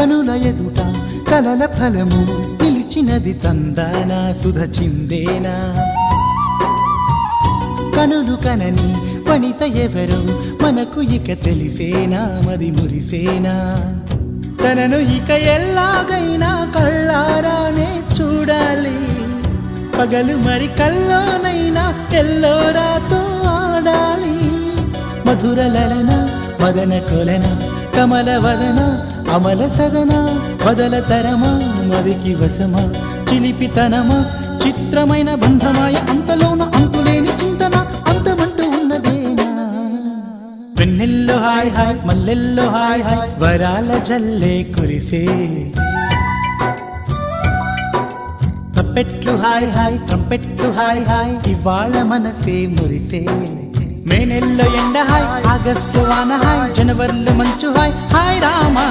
కనుల ఎదుట కలల ఫలము పిలిచినది తందానా సుధ చిందేనా కనులు కనని వనిత ఎవరు మనకు ఇక తెలిసేనా మది మురిసేనా తనను ఇక ఎల్లాగైనా కళ్ళారానే చూడాలి పగలు మరి కల్లోనైనా ఎల్లోరాతో ఆడాలి మధుర లలన మదన కొలన కమల వదన అమల సదన వదల తరమా మదికి వశమా చిలిపితనమా చిత్రమైన బంధమాయ అంతలోన అంతులేని చింతన అంతమంటూ ఉన్నదేనా వెన్నెల్లో హాయ్ హాయ్ మల్లెల్లో హాయ్ హాయ్ వరాల జల్లే కురిసే ట్రంపెట్లు హాయ్ హాయ్ ట్రంపెట్లు హాయ్ హాయ్ ఇవాళ మనసే మురిసే మే నెల్లో ఎండ హాయ్ ఆగస్టు వాన హాయ్ జనవరిలో మంచు హాయ్ హాయ్ రామా